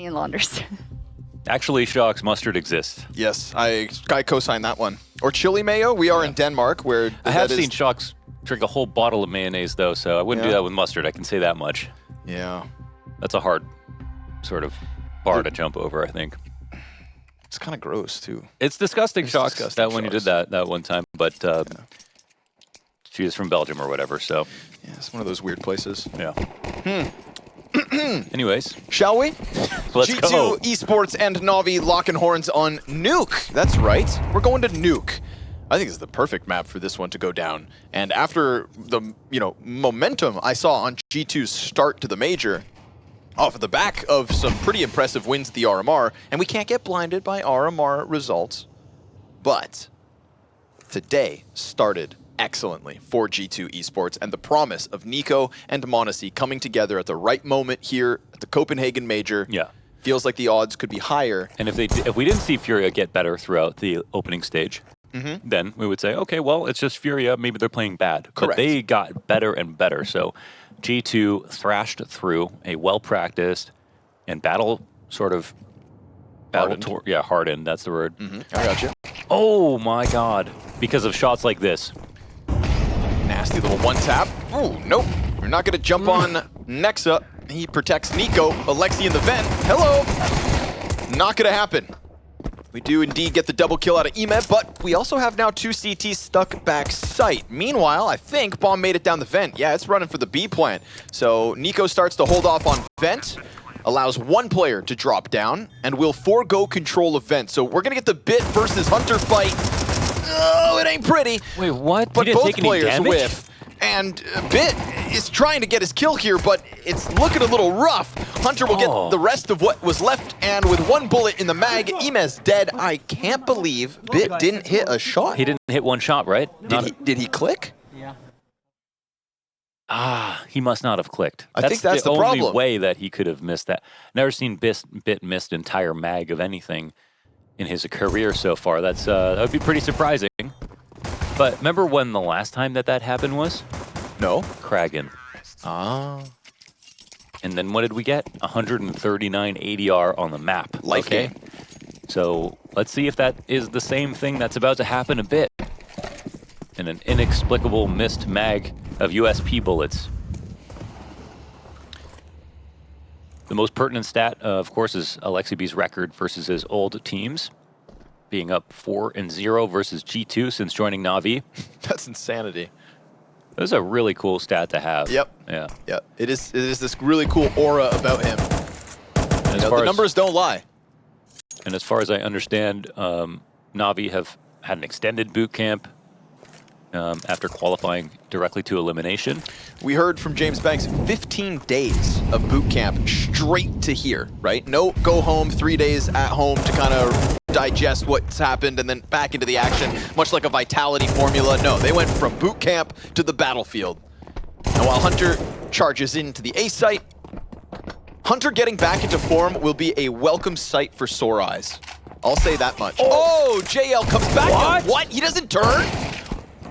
Me and Launders. Actually, Shock's mustard exists. Yes, I co-sign that one. Or chili mayo. We are in Denmark, where I have seen Shock's drink a whole bottle of mayonnaise, though, so I wouldn't do that with mustard. I can say that much. Yeah. That's a hard sort of bar to jump over, I think. It's kind of gross, too. It's disgusting, Shock's, disgusting, when you did that one time, but she is from Belgium or whatever, so. Yeah, it's one of those weird places. Yeah. Anyways. Shall we? Let's G2 go. Esports and NaVi locking horns on Nuke. That's right. We're going to Nuke. I think it's the perfect map for this one to go down. And after the momentum I saw on G2's start to the major, off of the back of some pretty impressive wins at the RMR, and we can't get blinded by RMR results, but today started excellently for G2 Esports, and the promise of Nico and m0NESY coming together at the right moment here at the Copenhagen major feels like the odds could be higher. And if we didn't see Furia get better throughout the opening stage, then we would say, okay, well, it's just Furia. Maybe they're playing bad. Correct. But they got better and better. So G2 thrashed through a well-practiced and hardened. Hardened. That's the word. I got you. Oh my God! Because of shots like this. Nasty little one tap. Ooh, nope. We're not going to jump on Nexa. He protects Nico. Alexi in the vent. Hello. Not going to happen. We do indeed get the double kill out of Emed, but we also have now 2 CTs stuck back site. Meanwhile, I think Bomb made it down the vent. Yeah, it's running for the B plant. So Nico starts to hold off on vent, allows one player to drop down, and will forego control of vent. So we're going to get the Bit versus Hunter fight. Oh, it ain't pretty. Wait, what? But He didn't both take any players damage? whiff. And Bit is trying to get his kill here, but it's looking a little rough. Hunter will get the rest of what was left, and with one bullet in the mag, Emez dead. I can't believe Bit didn't hit a shot. He didn't hit one shot, right? Did he click? Yeah. He must not have clicked. I think that's the only problem. way that he could have missed that. Never seen Bit missed entire mag of anything in his career so far. That would be pretty surprising. But remember when the last time that happened was? No. Kragan. Ah. And then what did we get? 139 ADR on the map. Life game. So let's see if that is the same thing that's about to happen a bit. And an inexplicable missed mag of USP bullets. The most pertinent stat, of course, is Alexi B's record versus his old teams, being up 4-0 versus G2 since joining NaVi. That's insanity. That was a really cool stat to have. Yep. Yeah. Yep. It is this really cool aura about him. And The numbers don't lie. And as far as I understand, NaVi have had an extended boot camp after qualifying directly to elimination. We heard from James Banks 15 days of boot camp straight to here, right? No go home, 3 days at home to kind of digest what's happened and then back into the action, much like a Vitality formula. No, they went from boot camp to the battlefield. And while Hunter charges into the A site, Hunter getting back into form will be a welcome sight for sore eyes. I'll say that much. Oh, JL comes back. What? What? He doesn't turn?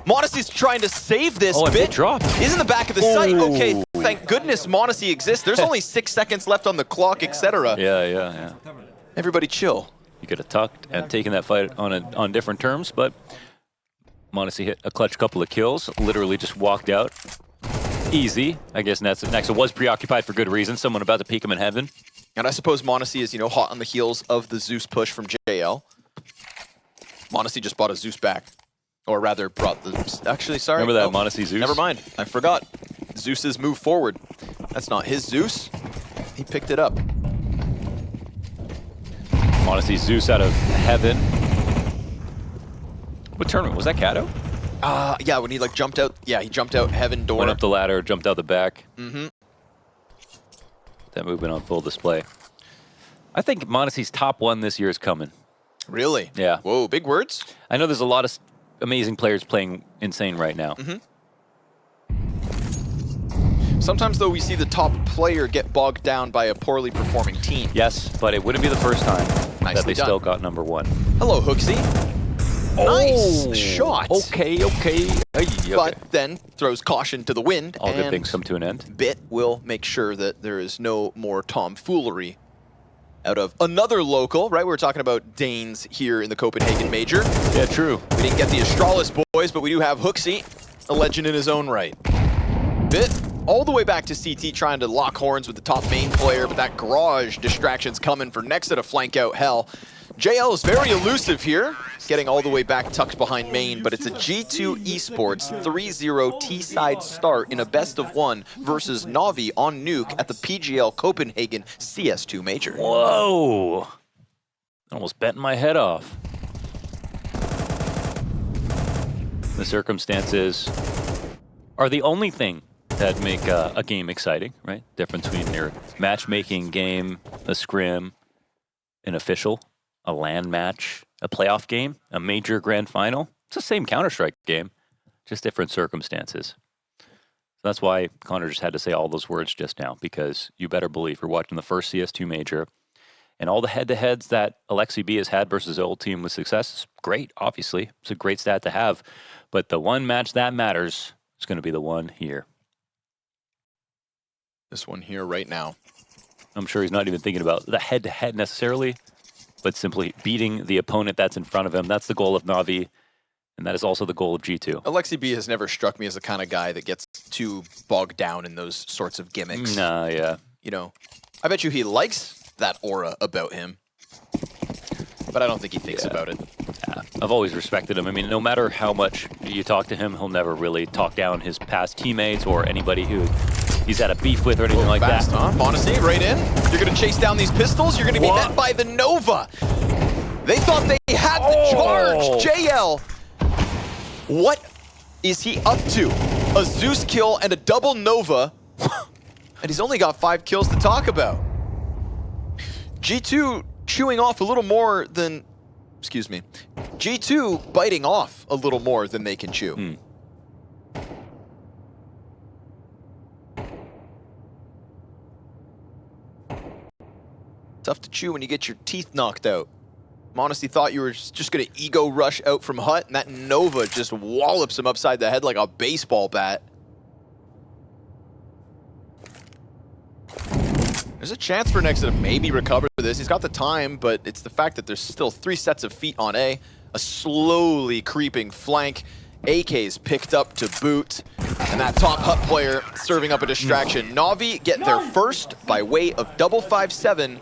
m0NESY's trying to save this and Bit. dropped. He's in the back of the site. Okay, thank goodness m0NESY exists. There's only 6 seconds left on the clock, etc. Yeah. Everybody chill. You could have tucked and taken that fight on different terms, but m0NESY hit a clutch couple of kills, literally just walked out. Easy. I guess Nexa was preoccupied for good reason. Someone about to peek him in heaven. And I suppose m0NESY is, hot on the heels of the Zeus push from JL. m0NESY just bought a Zeus back. Or rather, brought the... Actually, sorry. Remember that m0NESY Zeus? Never mind. I forgot. Zeus's move forward. That's not his Zeus. He picked it up. m0NESY Zeus out of heaven. What tournament? Was that Kato? Yeah, when he jumped out. Yeah, he jumped out heaven door. Went up the ladder, jumped out the back. Mm-hmm. That movement on full display. I think m0NESY's top one this year is coming. Really? Yeah. Whoa, big words. I know there's a lot of amazing players playing insane right now. Sometimes, though, we see the top player get bogged down by a poorly performing team. Yes, but it wouldn't be the first time that they done. still got number one. Hello, Hooksy. Nice shot. Okay. But then throws caution to the wind. All good and things come to an end. Bit will make sure that there is no more tomfoolery out of another local, right? We were talking about Danes here in the Copenhagen Major. Yeah, true. We didn't get the Astralis boys, but we do have Hooksy, a legend in his own right. Bit all the way back to CT trying to lock horns with the top main player, but that garage distraction's coming for Nexa to flank out Hell. JL is very elusive here, getting all the way back tucked behind main, but it's a G2 Esports 3-0 T-side start in a best-of-1 versus NaVi on Nuke at the PGL Copenhagen CS2 Major. Whoa! Almost bent my head off. The circumstances are the only thing that make a game exciting, right? Difference between your matchmaking game, a scrim, an official, a LAN match, a playoff game, a major grand final. It's the same Counter-Strike game, just different circumstances. So that's why Connor just had to say all those words just now, because you better believe we're watching the first CS2 major, and all the head-to-heads that Alexi B has had versus the old team with success is great, obviously. It's a great stat to have, but the one match that matters is going to be the one here. This one here right now. I'm sure he's not even thinking about the head-to-head necessarily, but simply beating the opponent that's in front of him. That's the goal of NaVi, and that is also the goal of G2. Alexi B has never struck me as the kind of guy that gets too bogged down in those sorts of gimmicks. Nah, yeah. You know, I bet you he likes that aura about him, but I don't think he thinks about it. Yeah, I've always respected him. I mean, no matter how much you talk to him, he'll never really talk down his past teammates or anybody who he's had a beef with or anything like fast, that. Huh? Monacy, right in. You're going to chase down these pistols. You're going to be met by the Nova. They thought they had the charge. JL, what is he up to? A Zeus kill and a double Nova, and he's only got 5 kills to talk about. G2 chewing off a little more than, excuse me, G2 biting off a little more than they can chew. Tough to chew when you get your teeth knocked out. Monacy thought you were just going to ego rush out from Hut, and that Nova just wallops him upside the head like a baseball bat. There's a chance for Nexa to maybe recover this. He's got the time, but it's the fact that there's still 3 sets of feet on A. A slowly creeping flank. AK's picked up to boot. And that top Hut player serving up a distraction. NaVi get their first by way of double 5-7,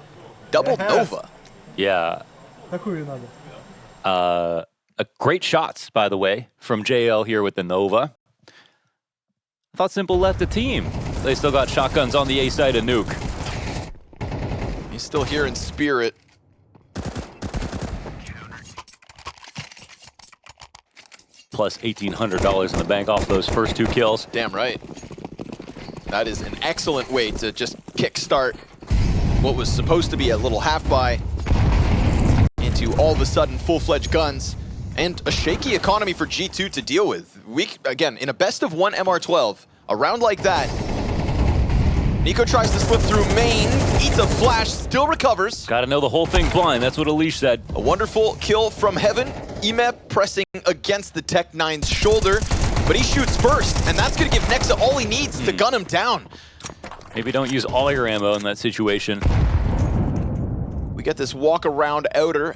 double Nova. Yeah. Great shots, by the way, from JL here with the Nova. I thought Simple left the team. They still got shotguns on the A side of Nuke. He's still here in spirit. Plus $1,800 in the bank off those first 2 kills. Damn right. That is an excellent way to just kickstart what was supposed to be a little half-buy into all of a sudden full-fledged guns and a shaky economy for G2 to deal with. Again, in a best-of-1 MR12, a round like that, Nico tries to slip through main, eats a flash, still recovers. Gotta know the whole thing's blind, that's what Elish said. A wonderful kill from Heaven. Emep pressing against the Tech-9's shoulder, but he shoots first, and that's gonna give Nexa all he needs to gun him down. Maybe don't use all your ammo in that situation. We get this walk around outer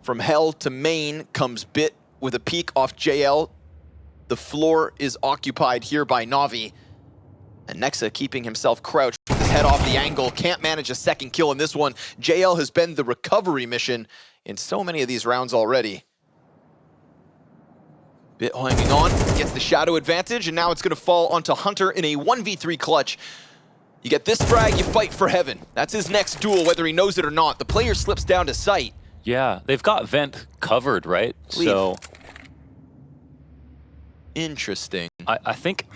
from Hell to main, comes Bit with a peek off JL. The floor is occupied here by NaVi. And Nexa keeping himself crouched with his head off the angle. Can't manage a second kill in this one. JL has been the recovery mission in so many of these rounds already. Bit hanging on, gets the shadow advantage, and now it's gonna fall onto Hunter in a 1v3 clutch. You get this frag, you fight for Heaven. That's his next duel, whether he knows it or not. The player slips down to sight. Yeah, they've got Vent covered, right? Leave. So interesting. I think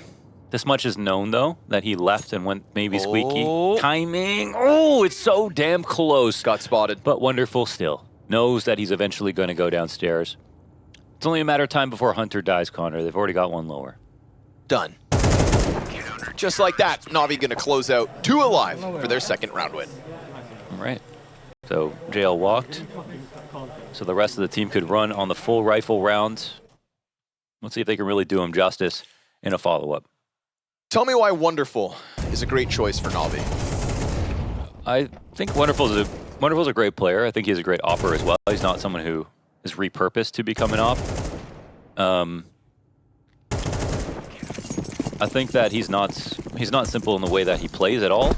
this much is known, though, that he left and went maybe squeaky. Timing. Oh, it's so damn close. Got spotted. But wonderful still. Knows that he's eventually going to go downstairs. It's only a matter of time before Hunter dies, Connor. They've already got one lower. Done. Just like that, NaVi gonna close out 2 alive for their second round win. All right. So JL walked. So the rest of the team could run on the full rifle round. Let's see if they can really do him justice in a follow-up. Tell me why Wonderful is a great choice for NaVi. I think Wonderful is Wonderful's a great player. I think he's a great opper as well. He's not someone who is repurposed to become an op. I think that he's not simple in the way that he plays at all.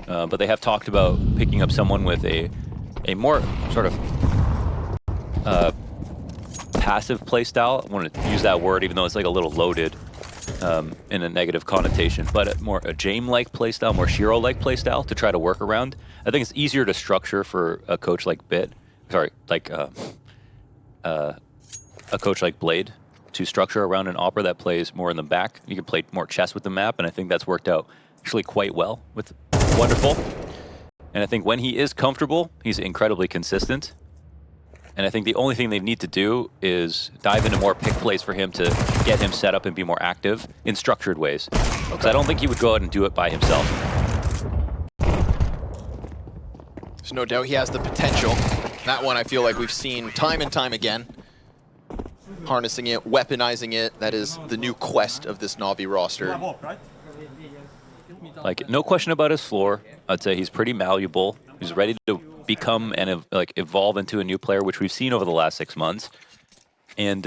But they have talked about picking up someone with a more sort of passive play style. I want to use that word, even though it's like a little loaded in a negative connotation. But a Jame-like play style, more Shiro-like play style to try to work around. I think it's easier to structure for a coach like Bit. Sorry, like a coach like Blade to structure around an opera that plays more in the back. You can play more chess with the map, and I think that's worked out actually quite well with Wonderful. And I think when he is comfortable, he's incredibly consistent. And I think the only thing they need to do is dive into more pick plays for him to get him set up and be more active in structured ways. Because I don't think he would go out and do it by himself. There's no doubt he has the potential. That one I feel like we've seen time and time again. Harnessing it, weaponizing it, that is the new quest of this NaVi roster. Like, no question about his floor. I'd say he's pretty malleable. He's ready to become and evolve into a new player, which we've seen over the last 6 months. And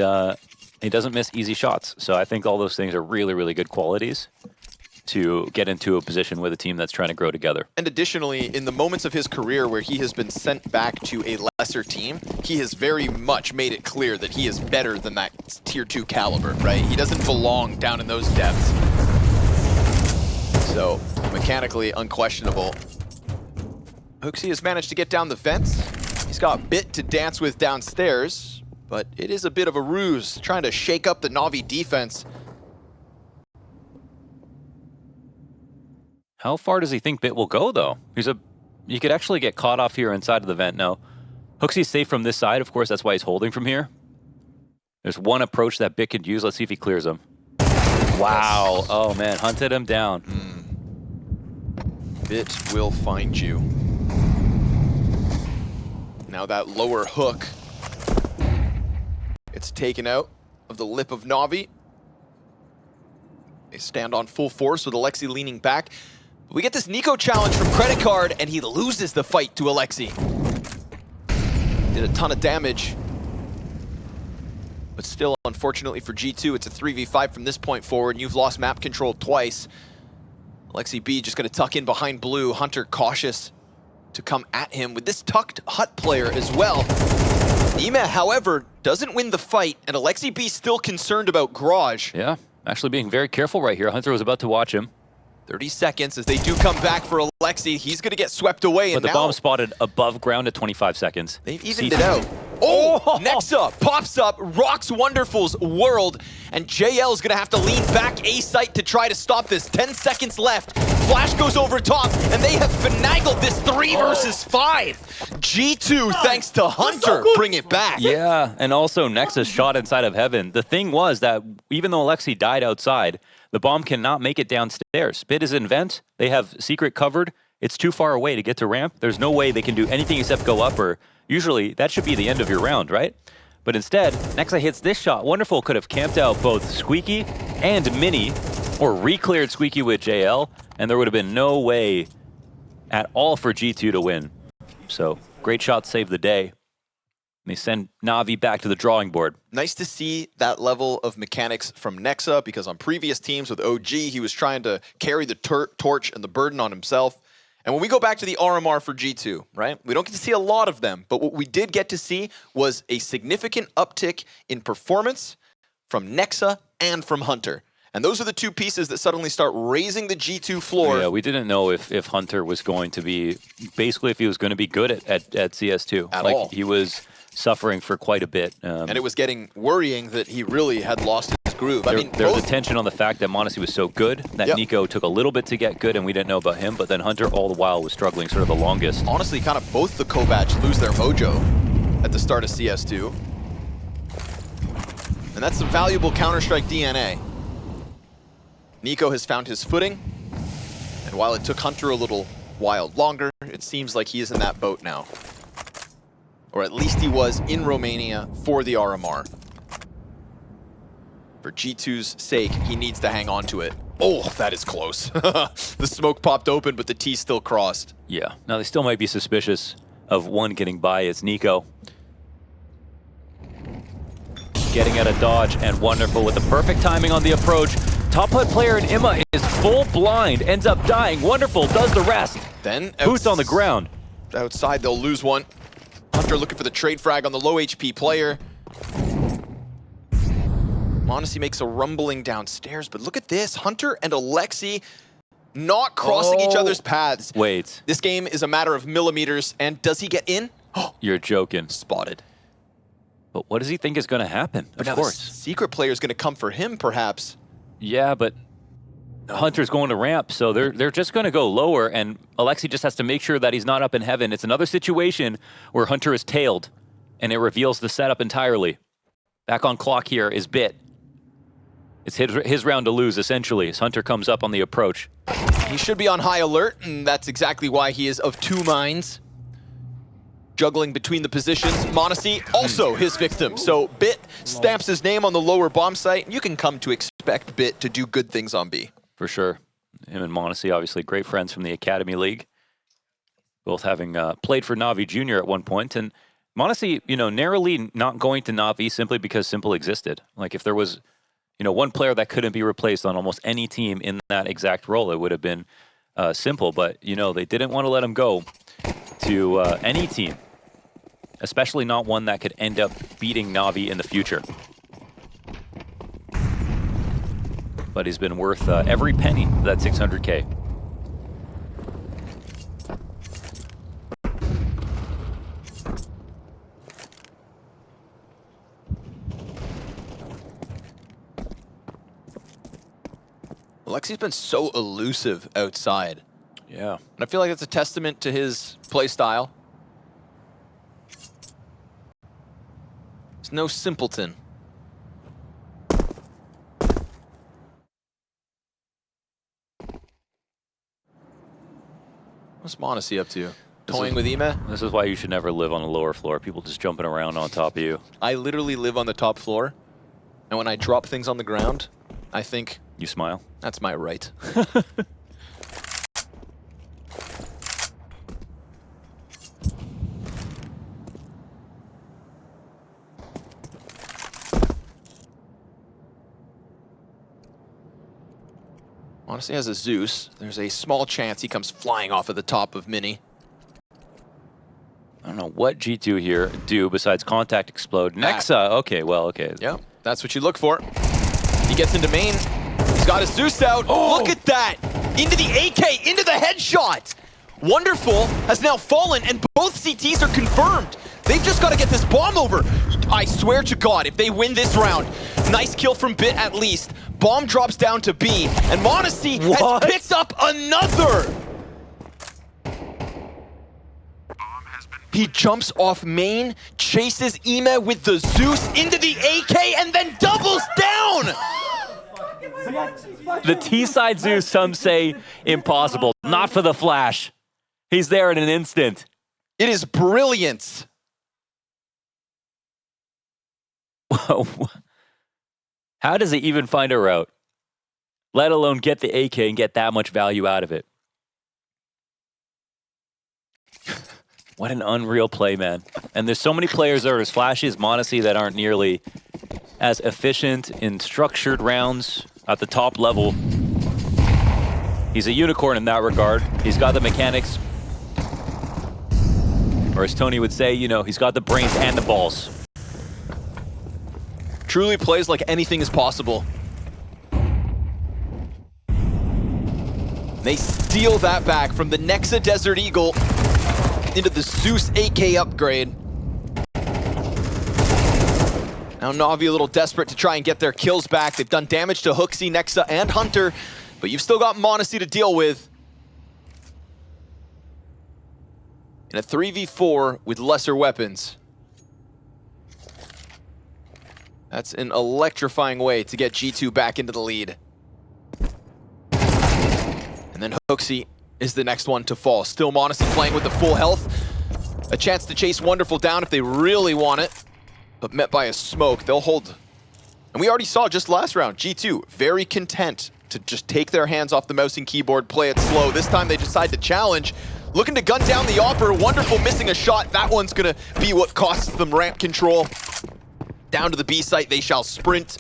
he doesn't miss easy shots. So I think all those things are really, really good qualities to get into a position with a team that's trying to grow together. And additionally, in the moments of his career where he has been sent back to a lesser team, he has very much made it clear that he is better than that tier 2 caliber, right? He doesn't belong down in those depths. So, mechanically unquestionable. Hooksy has managed to get down the fence. He's got Bit to dance with downstairs, but it is a bit of a ruse, trying to shake up the NaVi defense. How far does he think Bit will go, though? You could actually get caught off here inside of the vent now. Hooksy's safe from this side, of course, that's why he's holding from here. There's one approach that Bit could use. Let's see if he clears him. Wow. Oh, man. Hunted him down. Bit will find you. Now that lower hook, it's taken out of the lip of NaVi. They stand on full force with Alexi leaning back. We get this Nico challenge from Credit Card, and he loses the fight to Alexi. Did a ton of damage. But still, unfortunately for G2, it's a 3v5 from this point forward. You've lost map control twice. Alexi B just going to tuck in behind Blue. Hunter cautious to come at him with this tucked hut player as well. Nima, however, doesn't win the fight, and Alexi B still concerned about Garage. Yeah, actually being very careful right here. Hunter was about to watch him. 30 seconds as they do come back for Alexi. He's going to get swept away. But the bomb spotted above ground at 25 seconds. They've evened it out. Oh, Nexa pops up, rocks Wonderful's world, and JL is going to have to lean back A site to try to stop this. 10 seconds left. Flash goes over top, and they have finagled this 3 versus 5. G2, thanks to Hunter, bring it back. Yeah, and also Nexus shot inside of heaven. The thing was that even though Alexi died outside, the bomb cannot make it downstairs. Bit is in vent. They have secret covered. It's too far away to get to ramp. There's no way they can do anything except go up, or usually that should be the end of your round, right? But instead, Nexa hits this shot. Wonderful could have camped out both Squeaky and Mini, or re-cleared Squeaky with JL, and there would have been no way at all for G2 to win. So, great shot saved the day. They send NaVi back to the drawing board. Nice to see that level of mechanics from Nexa, because on previous teams with OG, he was trying to carry the torch and the burden on himself. And when we go back to the RMR for G2, right, we don't get to see a lot of them, but what we did get to see was a significant uptick in performance from Nexa and from Hunter. And those are the two pieces that suddenly start raising the G2 floor. Yeah, we didn't know if Hunter was going to be, basically if he was going to be good at CS2. At all. He was suffering for quite a bit. And it was getting worrying that he really had lost his groove. There was attention on the fact that m0NESY was so good that Nico took a little bit to get good and we didn't know about him, but then Hunter all the while was struggling sort of the longest. Honestly, kind of both the Kovacs lose their mojo at the start of CS2. And that's some valuable Counter-Strike DNA. Nico has found his footing, and while it took Hunter a little while longer, it seems like he is in that boat now. Or at least he was in Romania for the RMR. For G2's sake, he needs to hang on to it. Oh, that is close. The smoke popped open, but the T still crossed. Yeah, now they still might be suspicious of one getting by is Nico. Getting out of dodge, and wonderful with the perfect timing on the approach. Top HUD player in Imma is full blind, ends up dying. Wonderful does the rest. Then Boots on the ground. Outside, they'll lose one. Hunter looking for the trade frag on the low HP player. m0NESY makes a rumbling downstairs, but look at this. Hunter and Alexi not crossing each other's paths. Wait. This game is a matter of millimeters, and does he get in? You're joking. Spotted. But what does he think is going to happen? But of now course. the secret player is going to come for him, perhaps. Yeah, but Hunter's going to ramp, so they're just going to go lower, and Alexi just has to make sure that he's not up in heaven. It's another situation where Hunter is tailed, and it reveals the setup entirely. Back on clock here is Bit. It's his round to lose, essentially, as Hunter comes up on the approach. He should be on high alert, and that's exactly why he is of two minds. Juggling between the positions. m0NESY, also his victim. So Bit stamps his name on the lower bomb site, and you can come to expect Bit to do good things on B. For sure. Him and m0NESY, obviously great friends from the Academy League. Both having played for NaVi Jr. at one point. And m0NESY, narrowly not going to NaVi simply because Simple existed. Like if there was, one player that couldn't be replaced on almost any team in that exact role, it would have been Simple. But, they didn't want to let him go to any team, especially not one that could end up beating NaVi in the future. But he's been worth every penny of that 600K. Alexi's been so elusive outside. Yeah. And I feel like it's a testament to his play style. He's no simpleton. What's m0NESY up to? Toying with Ema? This is why you should never live on the lower floor. People just jumping around on top of you. I literally live on the top floor, and when I drop things on the ground, I think... You smile? That's my right. m0NESY has a Zeus. There's a small chance he comes flying off of the top of Mini. I don't know what G2 here do besides contact explode. Nexa, okay. Yeah, that's what you look for. He gets into main. He's got his Zeus out. Oh. Look at that! Into the AK, into the headshot! Wonderful has now fallen, and both CTs are confirmed. They've just got to get this bomb over. I swear to God, if they win this round, nice kill from Bit at least. Bomb drops down to B, and m0NESY has picked up another! He jumps off main, chases Ema with the Zeus into the AK, and then doubles down! The T-side Zeus, some say impossible. Not for the flash. He's there in an instant. It is brilliant. How does he even find a route? Let alone get the AK and get that much value out of it. What an unreal play, man. And there's so many players that are as flashy as m0NESY that aren't nearly as efficient in structured rounds at the top level. He's a unicorn in that regard. He's got the mechanics. Or as Tony would say, he's got the brains and the balls. Truly plays like anything is possible. They steal that back from the Nexa Desert Eagle into the Zeus AK upgrade. Now NaVi a little desperate to try and get their kills back. They've done damage to HooXi, Nexa, and Hunter, but you've still got m0NESY to deal with. In a 3v4 with lesser weapons. That's an electrifying way to get G2 back into the lead. And then HooXi is the next one to fall. Still m0NESY playing with the full health. A chance to chase Wonderful down if they really want it. But met by a smoke, they'll hold. And we already saw just last round, G2 very content to just take their hands off the mouse and keyboard, play it slow. This time they decide to challenge. looking to gun down the Opper. Wonderful missing a shot. That one's gonna be what costs them ramp control. Down to the B site, they shall sprint.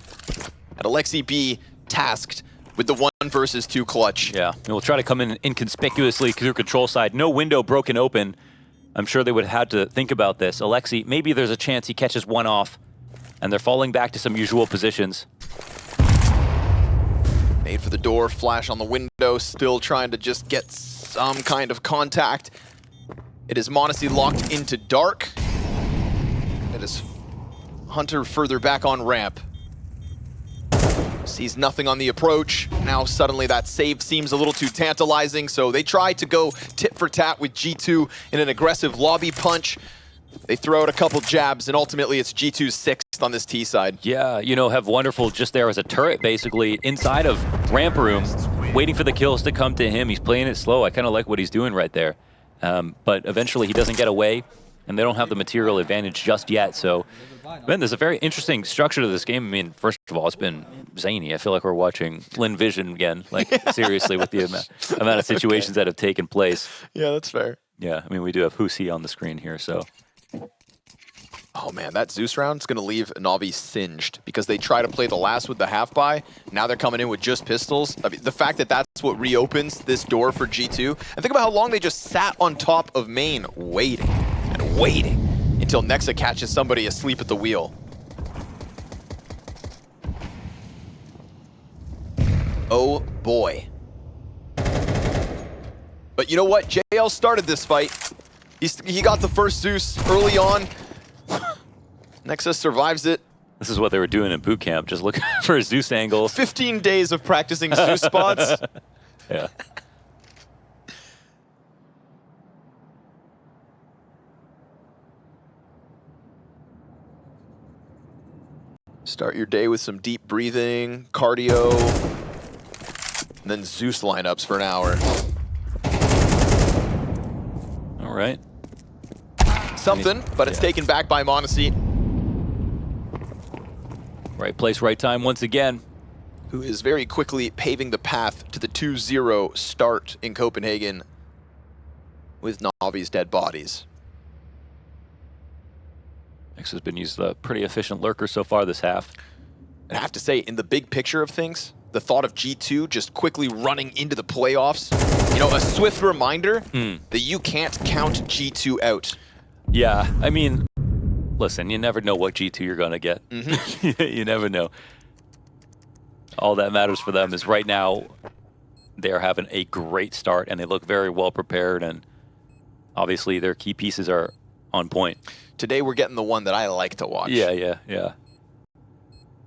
And Alexi B tasked with the 1 versus 2 clutch. Yeah, and we'll try to come in inconspicuously through control side. No window broken open. I'm sure they would have had to think about this. Alexi, maybe there's a chance he catches one off, and they're falling back to some usual positions. Made for the door, flash on the window, still trying to just get some kind of contact. It is m0NESY locked into dark. It is Hunter further back on ramp. Sees nothing on the approach. Now suddenly that save seems a little too tantalizing, so they try to go tit for tat with G2 in an aggressive lobby punch. They throw out a couple jabs, and ultimately it's G2's 6th on this T side. Yeah, you know, have Wonderful just there as a turret, basically, inside of ramp room, waiting for the kills to come to him. He's playing it slow. I kind of like what he's doing right there. But eventually he doesn't get away, and they don't have the material advantage just yet. So, man, there's a very interesting structure to this game. I mean, first of all, it's been zany. I feel like we're watching Lin Vision again, like, seriously, with the amount of situations that have taken place. Yeah, that's fair. Yeah, I mean, we do have Who's He on the screen here, so. Oh man, that Zeus round's gonna leave NaVi singed because they try to play the last with the half-buy. Now they're coming in with just pistols. I mean, the fact that that's what reopens this door for G2. And think about how long they just sat on top of main, waiting and waiting until Nexa catches somebody asleep at the wheel. Oh boy. But you know what? JL started this fight. He got the first Zeus early on. Nexa survives it. This is what they were doing in boot camp, just looking for a Zeus angle. 15 days of practicing Zeus spots. Yeah. Start your day with some deep breathing, cardio, and then Zeus lineups for an hour. All right. Something, but it's taken back by m0NESY. Right place, right time once again. Who is very quickly paving the path to the 2-0 start in Copenhagen with NaVi's dead bodies. Next has been used a pretty efficient lurker so far this half. And I have to say, in the big picture of things, the thought of G2 just quickly running into the playoffs, you know, a swift reminder that you can't count G2 out. Yeah, I mean, listen, you never know what G2 you're going to get. You never know. All that matters for them is right now they're having a great start and they look very well prepared, and obviously their key pieces are on point. Today we're getting the one that I like to watch. Yeah.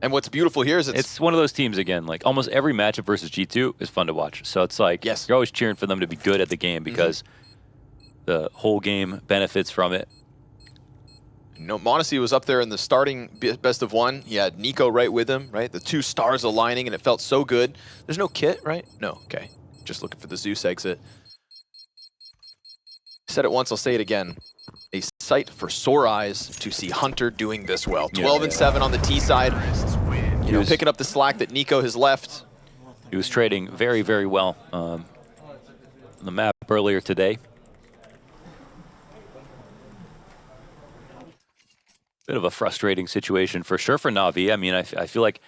And what's beautiful here is it's one of those teams, again, like almost every matchup versus G2 is fun to watch. So it's like, you're always cheering for them to be good at the game because the whole game benefits from it. You know, m0NESY was up there in the starting best of one. He had Nico right with him, right? The two stars aligning, and it felt so good. There's no kit, right? No, okay. Just looking for the Zeus exit. Said it once, I'll say it again. A sight for sore eyes to see Hunter doing this well. 12 and 7 on the T side. You know, picking up the slack that Nico has left. He was trading very, very well on the map earlier today. Bit of a frustrating situation for sure for NaVi. I mean, I feel like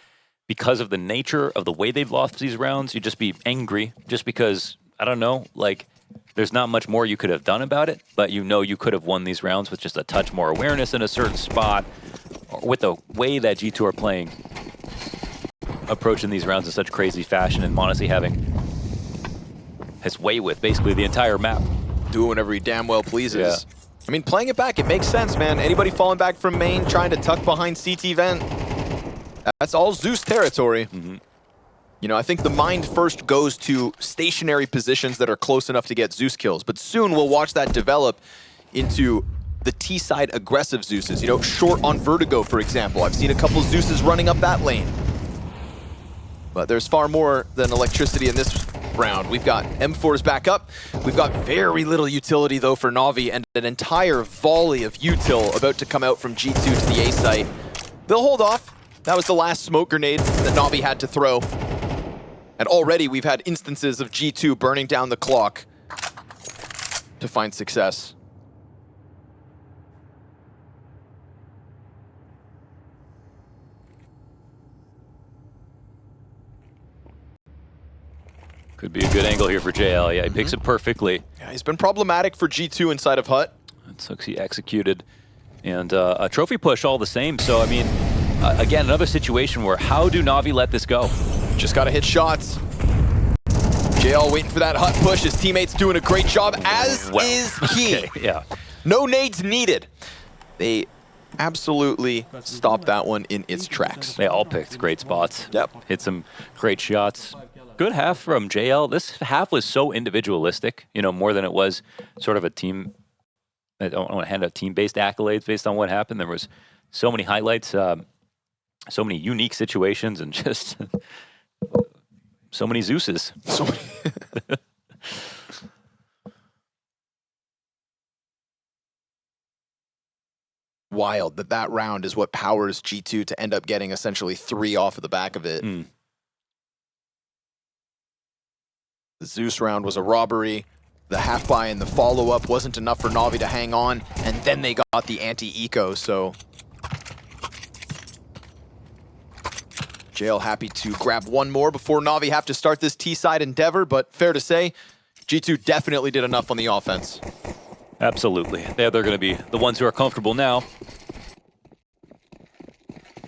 because of the nature of the way they've lost these rounds, you'd just be angry just because, I don't know, like, there's not much more you could have done about it, but you know you could have won these rounds with just a touch more awareness in a certain spot, or with the way that G2 are playing, approaching these rounds in such crazy fashion, and m0NESY having his way with basically the entire map. Doing whatever he damn well pleases. Yeah. I mean, playing it back, it makes sense, man. Anybody falling back from main, trying to tuck behind CT vent, that's all Zeus territory. You know, I think the mind first goes to stationary positions that are close enough to get Zeus kills, but soon we'll watch that develop into the T-side aggressive Zeuses. You know, short on Vertigo, for example. I've seen a couple Zeuses running up that lane. But there's far more than electricity in this round. We've got M4s back up. We've got very little utility, though, for NaVi, and an entire volley of util about to come out from G2 to the A site. They'll hold off. That was the last smoke grenade that NaVi had to throw. And already we've had instances of G2 burning down the clock. to find success. Could be a good angle here for JL. Yeah, he picks it perfectly. Yeah, he's been problematic for G2 inside of Hut. It looks he executed. And a trophy push all the same. So, I mean, again, another situation where how do NaVi let this go? Just got to hit shots. JL waiting for that Hut push. His teammates doing a great job, as is he. Okay, yeah. No nades needed. They absolutely stopped that one in its tracks. They all picked great spots. Yep. Hit some great shots. Good half from JL. This half was so individualistic, you know, more than it was sort of a team. I don't want to hand out team-based accolades based on what happened. There was so many highlights, so many unique situations, and just so many Zeuses. So many. Wild that round is what powers G2 to end up getting essentially 3 off of the back of it. The Zeus round was a robbery. The half-buy and the follow-up wasn't enough for NaVi to hang on, and then they got the anti-eco, so... JL happy to grab one more before NaVi have to start this T-side endeavor, but fair to say, G2 definitely did enough on the offense. Absolutely. They're going to be the ones who are comfortable now.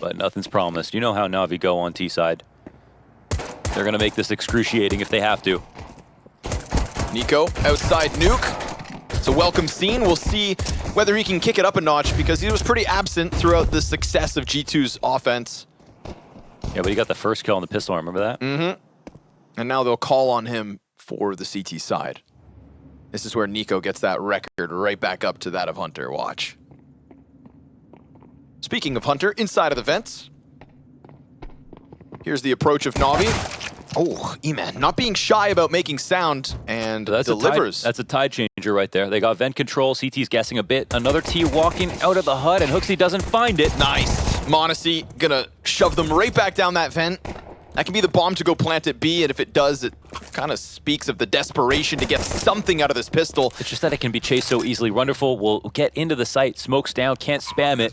But nothing's promised. You know how NaVi go on T-side. They're going to make this excruciating if they have to. Nico outside Nuke. It's a welcome scene. We'll see whether he can kick it up a notch because he was pretty absent throughout the success of G2's offense. Yeah, but he got the first kill on the pistol, remember that? Mm-hmm. And now they'll call on him for the CT side. This is where Nico gets that record right back up to that of Hunter. Watch. Speaking of Hunter, inside of the vents. Here's the approach of NaVi. Oh, E-Man, not being shy about making sound, and delivers. That's a tide changer right there. They got vent control. CT's guessing a bit. Another T walking out of the HUD, and Hooksy doesn't find it. Nice. Monacy gonna shove them right back down that vent. That can be the bomb to go plant at B, and if it does, it kind of speaks of the desperation to get something out of this pistol. It's just that it can be chased so easily. Wonderful will get into the site, smokes down, can't spam it.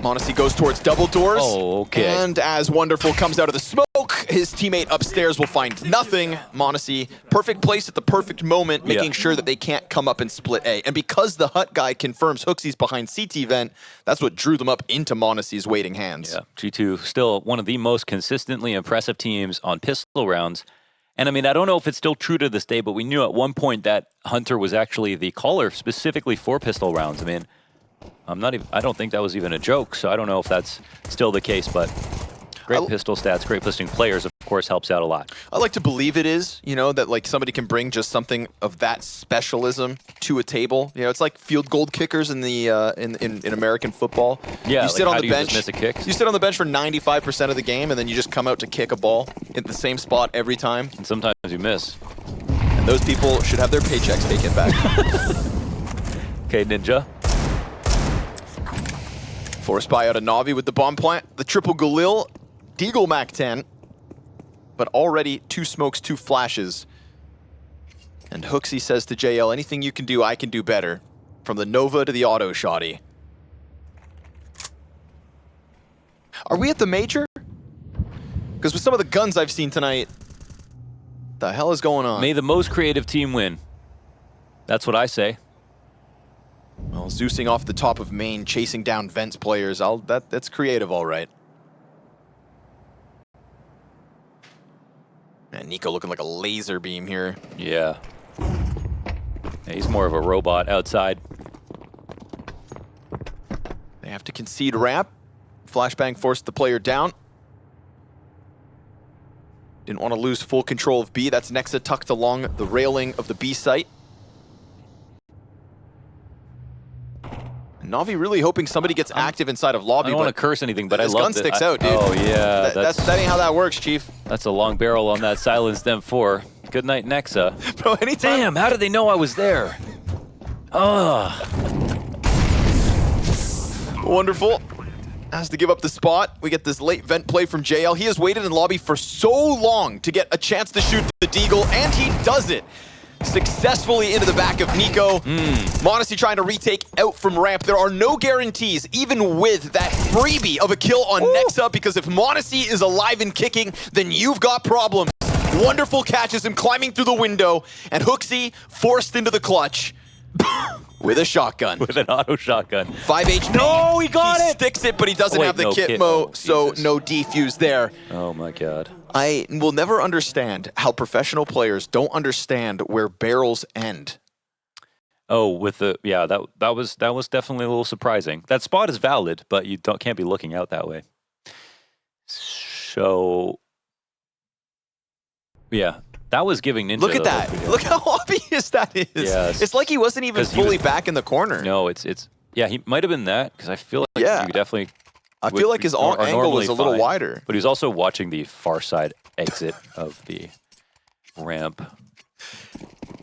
Monacy goes towards double doors. Oh, okay. And as Wonderful comes out of the smoke, his teammate upstairs will find nothing. Monacy, perfect place at the perfect moment, making sure that they can't come up and split A. And because the Hut guy confirms Hooksy's behind CT vent, that's what drew them up into Monacy's waiting hands. Yeah, G2 still one of the most consistently impressive teams on pistol rounds. And I mean, I don't know if it's still true to this day, but we knew at one point that Hunter was actually the caller specifically for pistol rounds. I mean, I don't think that was even a joke, so I don't know if that's still the case, but great pistol stats, great listing players, of course, helps out a lot. I like to believe it is, you know, that like somebody can bring just something of that specialism to a table. You know, it's like field goal kickers in the in American football. Yeah, you sit like on the bench. Just miss a kick? You sit on the bench for 95% of the game, and then you just come out to kick a ball at the same spot every time. And sometimes you miss. And those people should have their paychecks taken back. Okay, Ninja. Force buy out of NaVi with the bomb plant. The triple Galil, Deagle Mac 10. But already 2 smokes, 2 flashes. And Hooksy says to JL, anything you can do, I can do better. From the Nova to the auto shotty. Are we at the major? Because with some of the guns I've seen tonight, what the hell is going on? May the most creative team win. That's what I say. Well, Zeusing off the top of main, chasing down Vents players. That's creative, all right. And Nico looking like a laser beam here. Yeah. He's more of a robot outside. They have to concede ramp. Flashbang forced the player down. Didn't want to lose full control of B. That's Nexa tucked along the railing of the B site. NaVi really hoping somebody gets active inside of lobby. I don't want to curse anything, but I love it. This gun sticks out, dude. Oh, yeah. That ain't how that works, Chief. That's a long barrel on that silenced M4. Good night, Nexa. Bro, anytime. Damn, how did they know I was there? Oh. Wonderful. Has to give up the spot. We get this late vent play from JL. He has waited in lobby for so long to get a chance to shoot the Deagle, and he does it. successfully into the back of Nico. Modesty trying to retake out from ramp. There are no guarantees, even with that freebie of a kill on Nexa, because if Modesty is alive and kicking, then you've got problems. Wonderful catches him climbing through the window, and Hooksy forced into the clutch with a shotgun. With an auto shotgun. 5 HP. No, he got it! He sticks it, but he doesn't have the no Kitmo, so Jesus. no defuse there. Oh my god. I will never understand how professional players don't understand where barrels end. Oh, with the that was definitely a little surprising. That spot is valid, but you can't be looking out that way. So yeah, that was giving Ninja. Look at that! Look how obvious that is. Yes. It's like he wasn't even fully back in the corner. No, it's yeah, he might have been that because I feel like you definitely. I feel like his angle was a little wider. But he was also watching the far side exit of the ramp.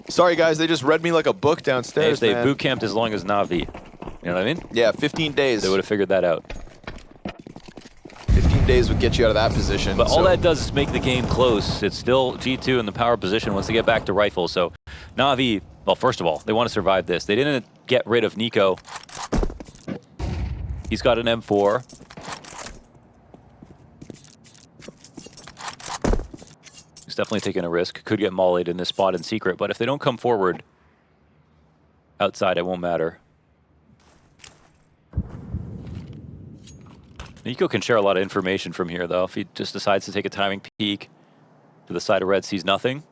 Sorry, guys, they just read me like a book downstairs, If they boot camped as long as NaVi, you know what I mean? Yeah, 15 days. They would have figured that out. 15 days would get you out of that position. But all that does is make the game close. It's still G2 in the power position once they get back to rifle. So NaVi, well, first of all, they want to survive this. They didn't get rid of Nico. He's got an M4. He's definitely taking a risk. Could get mollied in this spot in secret, but if they don't come forward outside, it won't matter. Nico can share a lot of information from here, though. If he just decides to take a timing peek to the side of red, sees nothing.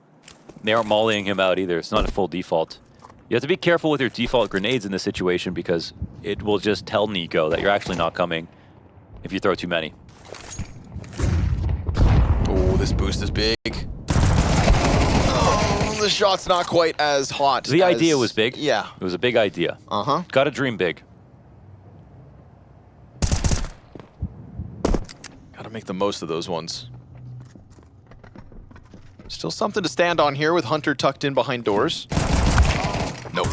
They aren't mollying him out either. It's not a full default. You have to be careful with your default grenades in this situation because it will just tell Nico that you're actually not coming if you throw too many. Oh, this boost is big. Oh, the shot's not quite as hot. The idea was big. Yeah. It was a big idea. Uh-huh. Got to dream big. Got to make the most of those ones. Still something to stand on here with Hunter tucked in behind doors. Nope.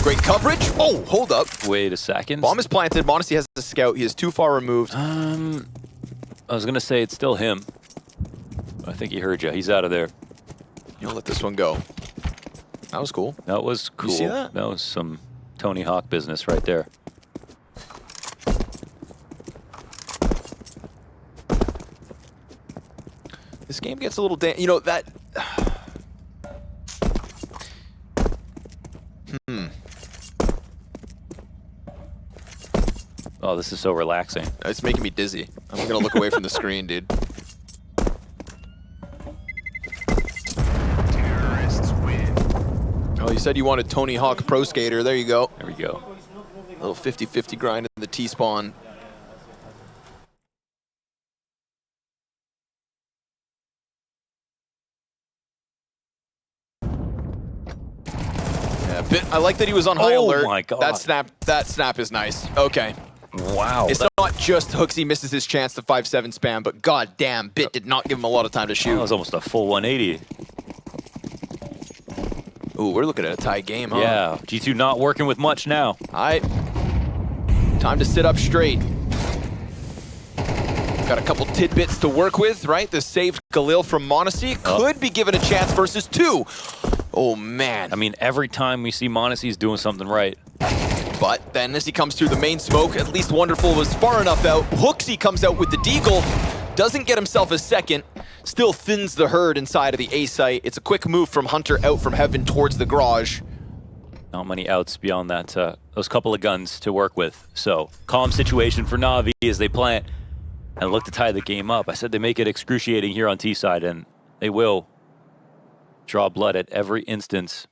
Great coverage. Oh, hold up. Wait a second. Bomb is planted. Modesty has a scout. He is too far removed. I was going to say it's still him. I think he heard you. He's out of there. You'll let this one go. That was cool. That was cool. You see that? That was some Tony Hawk business right there. This game gets a little you know, that... Oh, this is so relaxing. It's making me dizzy. I'm going to look away from the screen, dude. Oh, you said you wanted Tony Hawk Pro Skater. There you go. There we go. A little 50-50 grind in the T-spawn. Yeah, I like that he was on high alert. Oh my god. That snap is nice. Okay. Wow. It's not just Hooksy misses his chance to 5-7 spam, but god damn, Bit did not give him a lot of time to shoot. That was almost a full 180. Ooh, we're looking at a tie game, huh? Yeah. G2 not working with much now. All right. Time to sit up straight. Got a couple tidbits to work with, right? The saved Galil from Modesty could be given a chance versus 2. Oh, man. I mean, every time we see Monacy's doing something right. But then as he comes through the main smoke, at least Wonderful was far enough out. Hooksy comes out with the deagle. Doesn't get himself a second. Still thins the herd inside of the A site. It's a quick move from Hunter out from heaven towards the garage. Not many outs beyond that, those couple of guns to work with. So, calm situation for NaVi as they plant and look to tie the game up. I said they make it excruciating here on T side, and they will draw blood at every instance.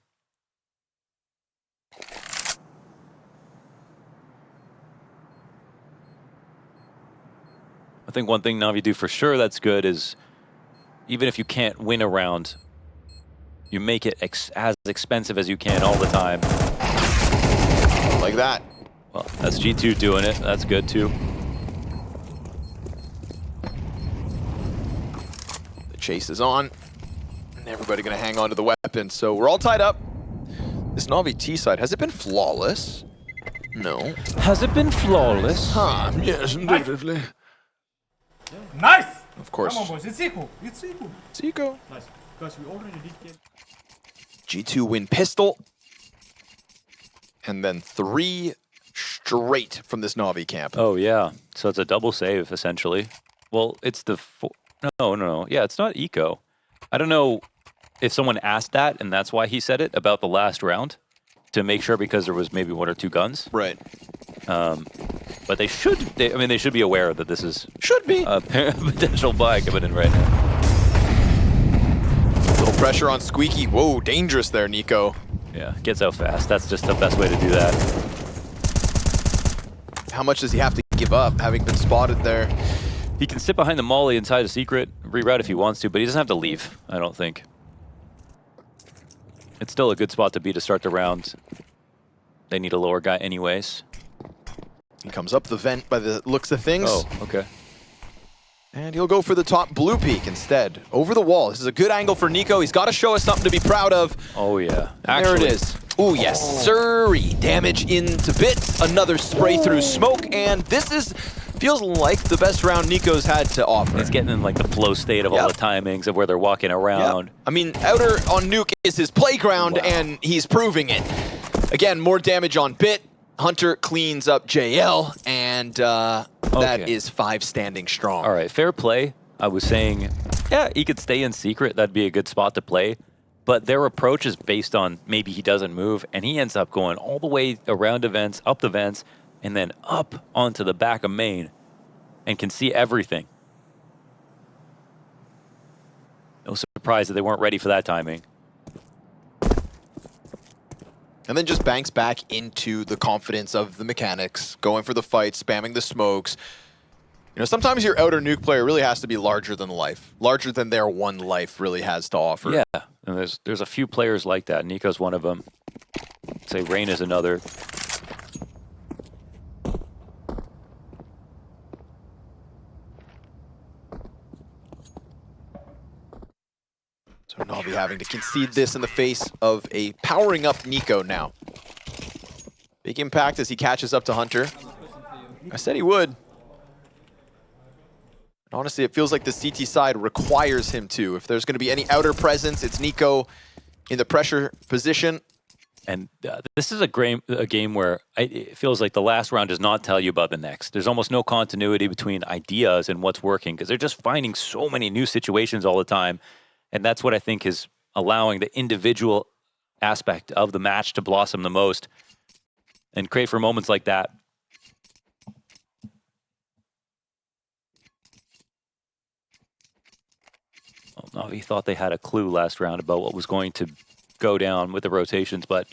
I think one thing NaVi do for sure that's good is even if you can't win a round, you make it as expensive as you can all the time. Like that. Well, that's G2 doing it. That's good too. The chase is on. And everybody gonna hang on to the weapon. So we're all tied up. This NaVi T side, has it been flawless? No. Has it been flawless? Huh, yes, indubitably. Nice! Of course. Come on, boys. It's equal. It's equal. Zico. Nice. Because we already did get... G2 win pistol. And then 3 straight from this NaVi camp. Oh, yeah. So it's a double save, essentially. Well, it's the... No. Yeah, it's not eco. I don't know if someone asked that, and that's why he said it, about the last round, to make sure because there was maybe 1 or 2 guns. Right. But they should... they should be aware that this is... Should be. A potential buy coming in right now. Little pressure on Squeaky. Whoa, dangerous there, Nico. Yeah, gets out fast. That's just the best way to do that. How much does he have to give up, having been spotted there? He can sit behind the molly inside a secret, reroute if he wants to, but he doesn't have to leave, I don't think. It's still a good spot to be to start the round. They need a lower guy anyways. He comes up the vent by the looks of things. Oh, okay. And he'll go for the top blue peak instead. Over the wall. This is a good angle for Nico. He's got to show us something to be proud of. Oh, yeah. There it is. Oh, yes, sirree. Damage into bits. Another spray through smoke. And this feels like the best round Nico's had to offer. He's getting in like the flow state of all the timings of where they're walking around. I mean, outer on Nuke is his playground, and he's proving it. Again, more damage on bit. Hunter cleans up JL, and that is 5 standing strong. All right, fair play. I was saying, yeah, he could stay in secret. That'd be a good spot to play. But their approach is based on maybe he doesn't move, and he ends up going all the way around events, up the vents, and then up onto the back of main, and can see everything. No surprise that they weren't ready for that timing. And then just banks back into the confidence of the mechanics, going for the fight, spamming the smokes. You know, sometimes your outer Nuke player really has to be larger than life. Larger than their one life really has to offer. Yeah, and there's a few players like that. Nico's one of them. I'd say Rain is another. So NaVi having to concede this in the face of a powering up Nico now. Big impact as he catches up to Hunter. I said he would. And honestly, it feels like the CT side requires him to. If there's going to be any outer presence, it's Nico in the pressure position. And this is a game where it feels like the last round does not tell you about the next. There's almost no continuity between ideas and what's working because they're just finding so many new situations all the time. And that's what I think is allowing the individual aspect of the match to blossom the most and create for moments like that. Well, NaVi thought they had a clue last round about what was going to go down with the rotations, but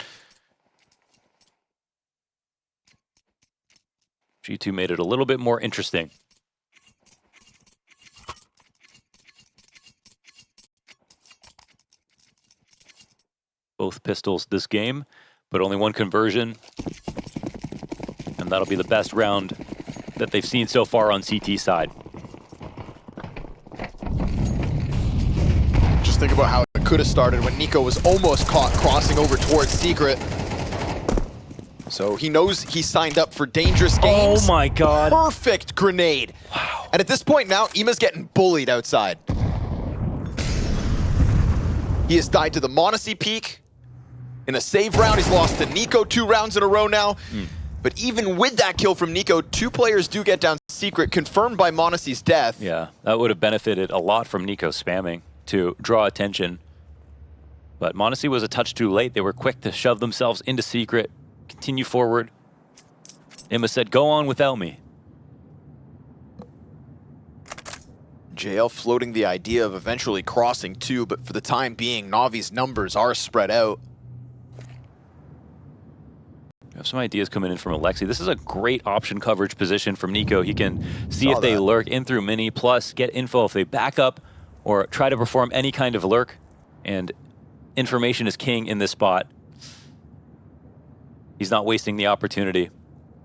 G2 made it a little bit more interesting. Both pistols this game, but only 1 conversion. And that'll be the best round that they've seen so far on CT side. Just think about how it could have started when Nico was almost caught crossing over towards Secret. So he knows he signed up for dangerous games. Oh my god. Perfect grenade. Wow. And at this point now, Ima's getting bullied outside. He has died to the Monacy peak. In a save round, he's lost to Nico 2 rounds in a row now. But even with that kill from Nico, 2 players do get down Secret, confirmed by Monacy's death. Yeah, that would have benefited a lot from Nico spamming to draw attention. But Monacy was a touch too late. They were quick to shove themselves into Secret, continue forward. Emma said, go on without me. JL floating the idea of eventually crossing 2, but for the time being, NaVi's numbers are spread out. We have some ideas coming in from Alexi. This is a great option coverage position from Nico. He can see if they lurk in through mini, plus get info if they back up or try to perform any kind of lurk. And information is king in this spot. He's not wasting the opportunity.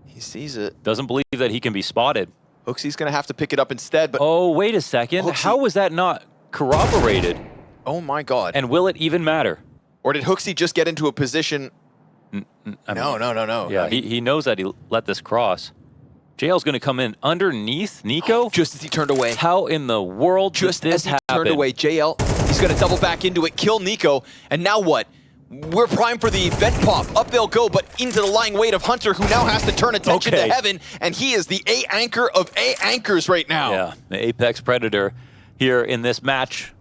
He sees it. Doesn't believe that he can be spotted. Hooksy's going to have to pick it up instead, but... Oh, wait a second. Hooksy. How was that not corroborated? Oh my god. And will it even matter? Or did Hooksy just get into a position... No. Yeah, he knows that he let this cross. JL's going to come in underneath Nico. Just as he turned away. How in the world just did this as he happen? turned away, JL, he's going to double back into it, kill Nico, and now what? we're primed for the vent pop. Up they'll go, but into the lying weight of Hunter, who now has to turn attention to Heaven, and he is the A anchor of A anchors right now. Yeah, the Apex Predator here in this match.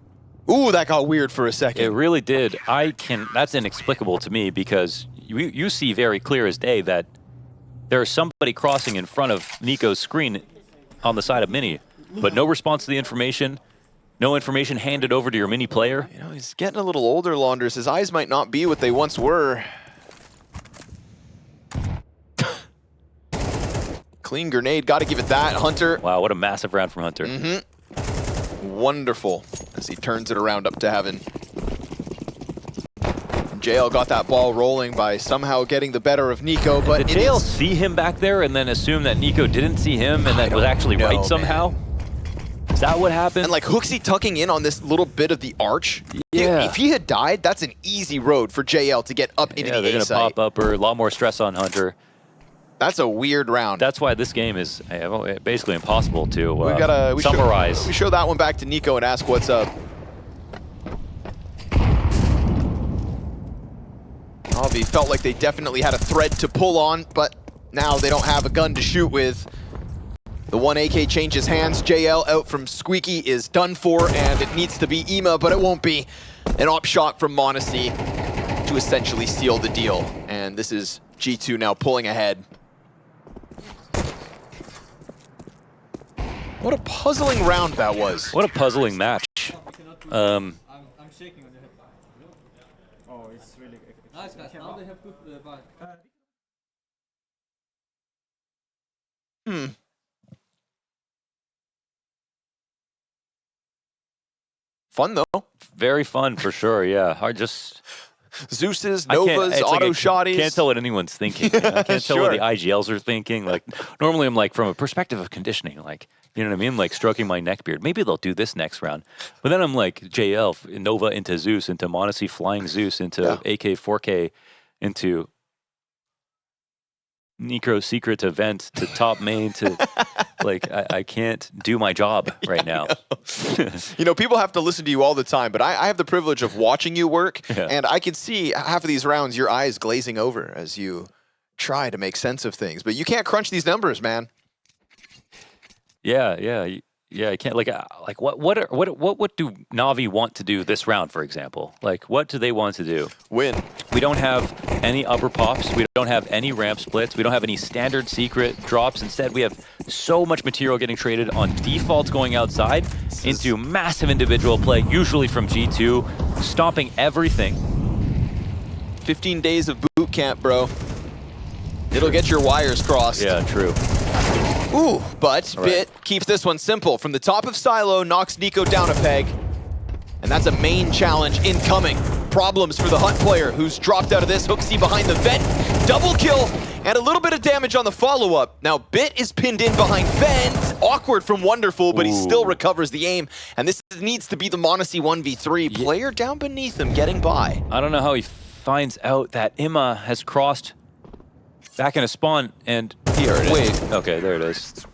Ooh, that got weird for a second. It really did. That's inexplicable to me because you see very clear as day that there is somebody crossing in front of Nico's screen on the side of Mini, but no response to the information. No information handed over to your Mini player. You know, he's getting a little older, Launders. His eyes might not be what they once were. Clean grenade, got to give it that. Hunter. Wow, what a massive round from Hunter. Wonderful as he turns it around up to Heaven. JL got that ball rolling by somehow getting the better of Nico, but did JL see him back there and then assume that Nico didn't see him and that was actually right somehow? Man. Is that what happened? And like Hooksy tucking in on this little bit of the arch. Yeah. If he had died, that's an easy road for JL to get up into the A site. They're going to pop up or a lot more stress on Hunter. That's a weird round. That's why this game is basically impossible to we summarize. We show that one back to Nico and ask what's up. NaVi felt like they definitely had a thread to pull on, but now they don't have a gun to shoot with. The one AK changes hands. JL out from Squeaky is done for, and it needs to be Ema, but it won't be. An op shot from Monacy to essentially seal the deal. And this is G2 now pulling ahead. What a puzzling round that was. What a puzzling match. I'm shaking on your head. Oh, it's really nice guys. Now they have good vibe. Fun though. Very fun for sure, yeah. Zeus's, Novas, auto shotties. Can't tell what anyone's thinking. You know? I can't tell what the IGLs are thinking. Like normally I'm like from a perspective of conditioning, like you know what I mean? Like stroking my neck beard. Maybe they'll do this next round. But then I'm like JL, Nova into Zeus, into Monacy flying Zeus, into AK 4K, into Necro secret to vent to top main to like I can't do my job right now. You know, people have to listen to you all the time, but I have the privilege of watching you work, and I can see half of these rounds your eyes glazing over as you try to make sense of things. But you can't crunch these numbers, man. Yeah, I can't what do NaVi want to do this round, for example? Like, what do they want to do? Win. We don't have any upper pops. We don't have any ramp splits. We don't have any standard secret drops. Instead, we have so much material getting traded on defaults going outside into massive individual play, usually from G2, stomping everything. 15 days of boot camp, bro. It'll get your wires crossed. Yeah, true. Ooh, but Bit keeps this one simple. From the top of Silo, knocks Nico down a peg. And that's a main challenge incoming. Problems for the Hunt player, who's dropped out of this. Hooksy behind the vent. Double kill, and a little bit of damage on the follow-up. Now, Bit is pinned in behind vent. Awkward from Wonderful, but he still recovers the aim. And this needs to be the Monacy 1v3. Player down beneath him, getting by. I don't know how he finds out that Emma has crossed back in a spawn, and here it is. Okay, there it is.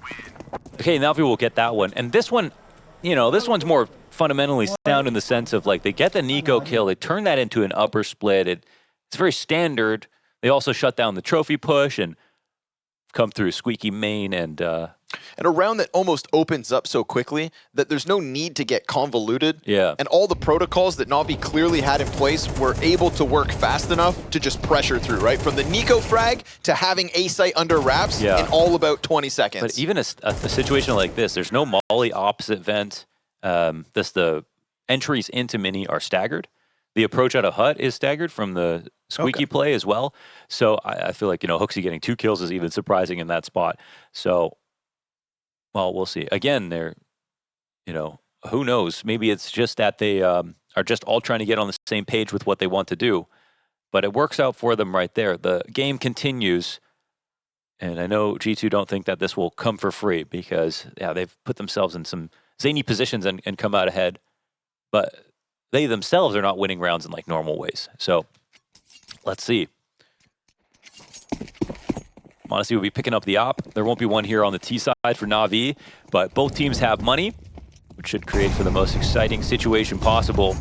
Okay, NaVi will get that one. And this one, you know, this one's more fundamentally sound in the sense of, like, they get the Nico kill, they turn that into an upper split. It's very standard. They also shut down the trophy push and come through Squeaky main and a round that almost opens up so quickly that there's no need to get convoluted. Yeah. And all the protocols that NaVi clearly had in place were able to work fast enough to just pressure through, right? From the Nico frag to having A site under wraps in all about 20 seconds. But even a situation like this, there's no molly opposite vent. The entries into Mini are staggered. The approach out of Hut is staggered from the Squeaky play as well. So I feel like, you know, Hooksy getting 2 kills is even surprising in that spot. So, well, we'll see. Again, they're, you know, who knows? Maybe it's just that they are just all trying to get on the same page with what they want to do. But it works out for them right there. The game continues. And I know G2 don't think that this will come for free because, yeah, they've put themselves in some zany positions and come out ahead. But they themselves are not winning rounds in like normal ways. So let's see. Monacy will be picking up the op. There won't be one here on the T side for NaVi, but both teams have money, which should create for the most exciting situation possible.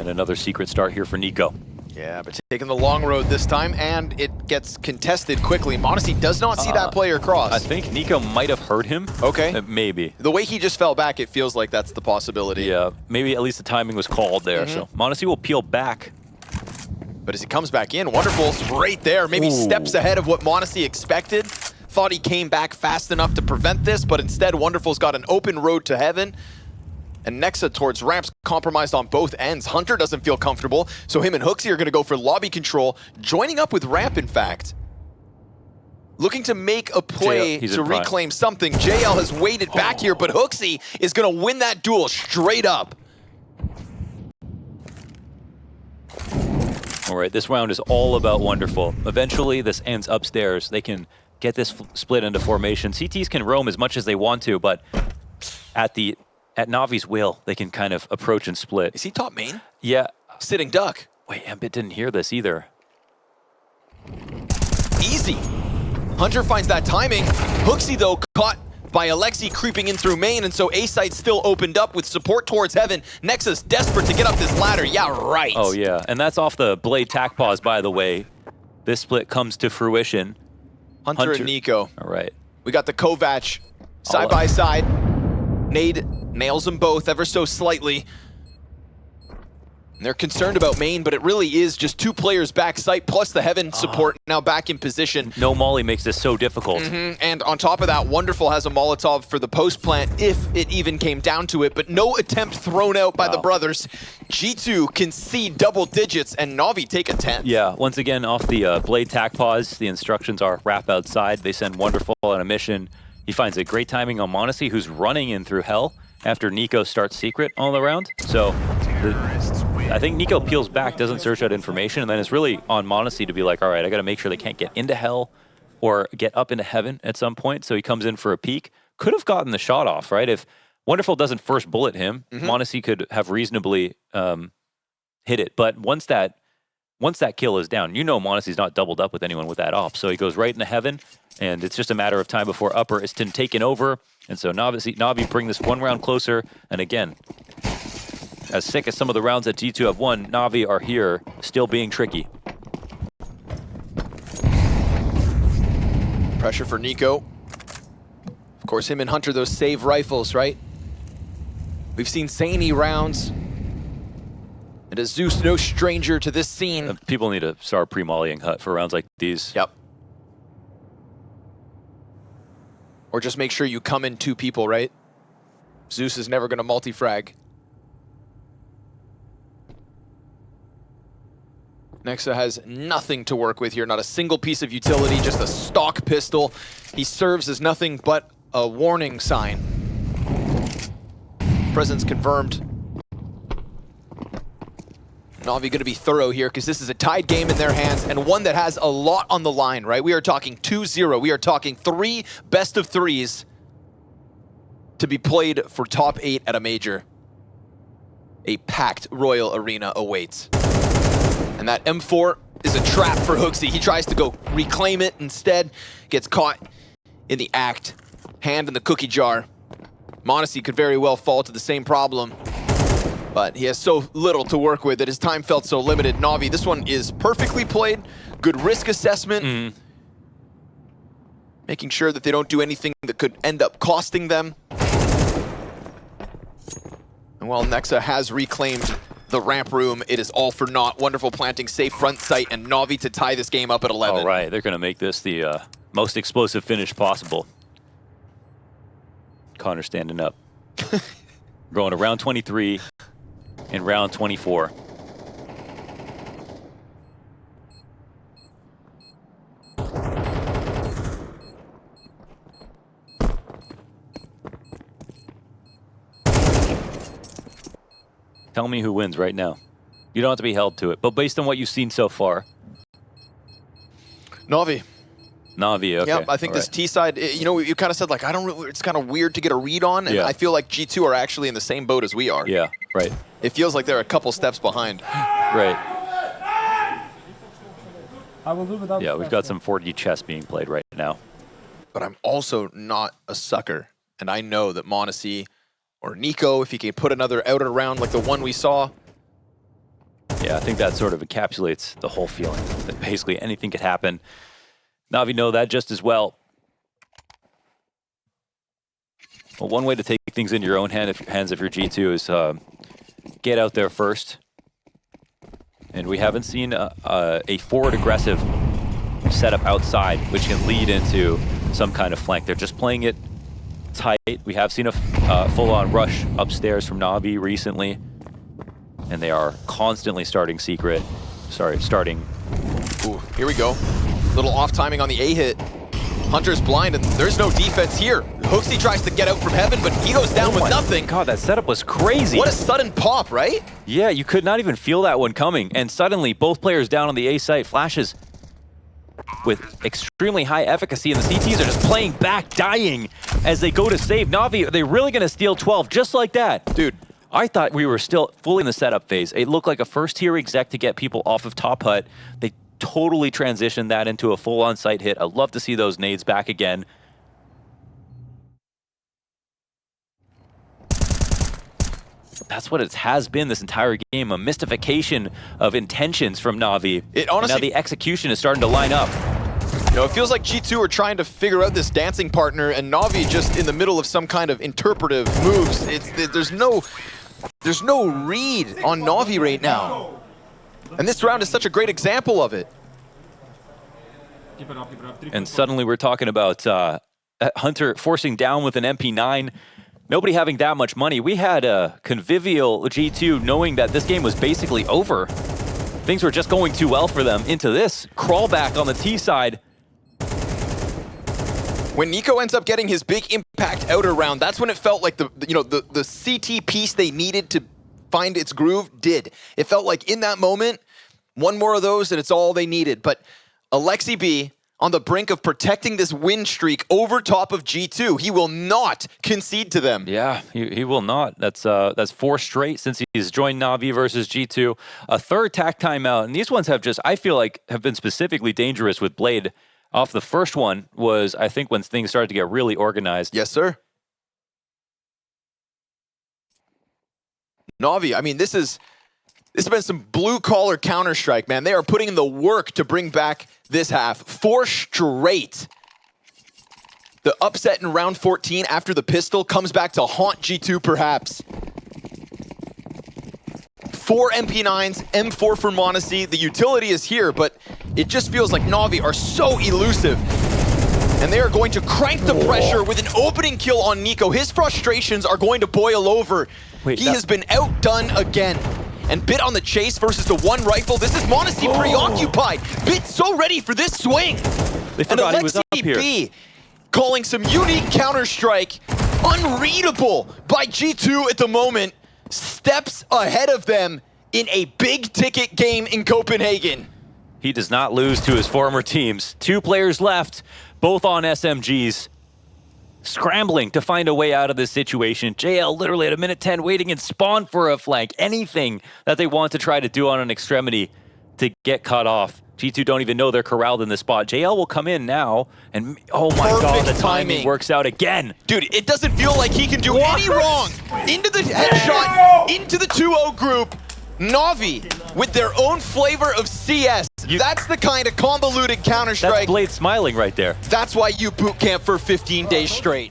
And another secret start here for Nico. Yeah, but taking the long road this time, and it gets contested quickly. m0NESY does not see that player cross. I think Nico might have hurt him. Okay. Maybe. The way he just fell back, it feels like that's the possibility. Yeah, maybe at least the timing was called there. So m0NESY will peel back. But as he comes back in, Wonderful's right there. Maybe steps ahead of what m0NESY expected. Thought he came back fast enough to prevent this, but instead Wonderful's got an open road to heaven. And Nexa towards ramps, compromised on both ends. Hunter doesn't feel comfortable, so him and Hooksy are going to go for lobby control, joining up with ramp, in fact. Looking to make a play to reclaim something. JL has waited back here, but Hooksy is going to win that duel straight up. All right, this round is all about Wonderful. Eventually, this ends upstairs. They can get this split into formation. CTs can roam as much as they want to, but at NaVi's will, they can kind of approach and split. Is he top main? Yeah. Sitting duck. Wait, Ambit didn't hear this either. Easy. Hunter finds that timing. Hooksy, though, caught by Alexi creeping in through main, and so A-site still opened up with support towards heaven. Nexus desperate to get up this ladder. Yeah, right. Oh, yeah. And that's off the Blade tack pause, by the way. This split comes to fruition. Hunter and Nico. All right. We got the Kovac side by side. Nade nails them both ever so slightly. And they're concerned about main, but it really is just two players back site plus the heaven support now back in position. No Molly makes this so difficult. And on top of that, Wonderful has a Molotov for the post plant if it even came down to it, but no attempt thrown out by the brothers. G2 can see double digits and NaVi take a 10th. Yeah, once again off the Blade tack pause, the instructions are wrap outside. They send Wonderful on a mission. He finds a great timing on m0NESY, who's running in through hell after Nico starts secret all around. So I think Nico peels back, doesn't search out information, and then it's really on m0NESY to be like, all right, I got to make sure they can't get into hell or get up into heaven at some point. So he comes in for a peek. Could have gotten the shot off, right? If Wonderful doesn't first bullet him, m0NESY could have reasonably hit it. But once that kill is down, you know m0NESY's not doubled up with anyone with that op. So he goes right into heaven, and it's just a matter of time before upper is taken over. And so NaVi bring this one round closer. And again, as sick as some of the rounds that G2 have won, NaVi are here still being tricky. Pressure for Nico. Of course, him and Hunter, those save rifles, right? We've seen zany rounds. And as Zeus, no stranger to this scene. People need to start pre-mollying Hut for rounds like these. Yep. Or just make sure you come in two people, right? Zeus is never going to multi-frag. Nexa has nothing to work with here, not a single piece of utility, just a stock pistol. He serves as nothing but a warning sign. Presence confirmed. NaVi going to be thorough here because this is a tied game in their hands and one that has a lot on the line, right? We are talking 2-0. We are talking 3 best of 3s to be played for top 8 at a major. A packed Royal Arena awaits. And that M4 is a trap for Hooksy. He tries to go reclaim it, instead gets caught in the act. Hand in the cookie jar. m0NESY could very well fall to the same problem. But he has so little to work with that his time felt so limited. NaVi, this one is perfectly played. Good risk assessment. Making sure that they don't do anything that could end up costing them. And while Nexa has reclaimed the ramp room, it is all for naught. Wonderful planting, safe front sight, and NaVi to tie this game up at 11. All right, they're going to make this the most explosive finish possible. Connor standing up. Going to round 23 and round 24. Tell me who wins right now. You don't have to be held to it, but based on what you've seen so far. NaVi. NaVi, okay. Yep, I think this T side, you know, you kind of said like, I don't really, it's kind of weird to get a read on, and I feel like G2 are actually in the same boat as we are. Yeah, right. It feels like they're a couple steps behind. Right. I will do without. Yeah, we've got some 4D chess being played right now. But I'm also not a sucker, and I know that m0NESY or Nico, if he can put another outer round like the one we saw, Yeah, I think that sort of encapsulates the whole feeling, that basically anything could happen. NaVi know that just as well. Well, one way to take things into your own hands if you're G2 is get out there first. And we haven't seen a forward aggressive setup outside, which can lead into some kind of flank. They're just playing it tight. We have seen a full-on rush upstairs from NaVi recently. And they are constantly starting secret. Starting. Ooh, here we go. Little off timing on the A hit. Hunter's blind, and there's no defense here. Hooksy tries to get out from heaven, but he goes down with nothing. God, that setup was crazy. What a sudden pop, right? Yeah, you could not even feel that one coming. And suddenly, both players down on the A site. Flashes with extremely high efficacy, and the CTs are just playing back, dying as they go to save. NaVi, are they really going to steal 12 just like that? Dude. I thought we were still fully in the setup phase. It looked like a first-tier exec to get people off of top hut. They totally transitioned that into a full-on site hit. I'd love to see those nades back again. That's what it has been this entire game, a mystification of intentions from NaVi. It honestly, and now the execution is starting to line up. You know, it feels like G2 are trying to figure out this dancing partner, and NaVi just in the middle of some kind of interpretive moves. There's no read on NaVi right now. And this round is such a great example of it. And suddenly we're talking about Hunter forcing down with an MP9. Nobody having that much money. We had a convivial G2 knowing that this game was basically over. Things were just going too well for them into this crawl back on the T side. When Nico ends up getting his big impact outer round, that's when it felt like the CT piece they needed to find its groove did. It felt like in that moment, one more of those and it's all they needed. But Alexi B on the brink of protecting this win streak over top of G2. He will not concede to them. Yeah, he will not. That's 4 straight since he's joined NaVi versus G2. A third tack timeout, and these ones have just, I feel like, have been specifically dangerous with Blade. Off the first one was, I think, when things started to get really organized. Yes, sir. NaVi, I mean, this has been some blue-collar Counter-Strike, man. They are putting in the work to bring back this half. 4 straight. The upset in round 14 after the pistol comes back to haunt G2, perhaps. 4 MP9s, M4 for Monacy. The utility is here, but it just feels like NaVi are so elusive. And they are going to crank the pressure with an opening kill on Nico. His frustrations are going to boil over. He has been outdone again. And Bit on the chase versus the one rifle. This is Monacy preoccupied. Bit so ready for this swing. They forgot he was up here. B calling some unique Counter-Strike. Unreadable by G2 at the moment. Steps ahead of them in a big-ticket game in Copenhagen. He does not lose to his former teams. 2 players left, both on SMGs. Scrambling to find a way out of this situation. JL literally at a minute 10 waiting in spawn for a flank. Anything that they want to try to do on an extremity to get cut off. G2 don't even know they're corralled in this spot. JL will come in now, and oh my god, the timing works out again. Dude, it doesn't feel like he can do any wrong. Into the headshot, into the 2-0 group. NaVi with their own flavor of CS. That's the kind of convoluted Counter-Strike. That's Blade smiling right there. That's why you boot camp for 15 days straight.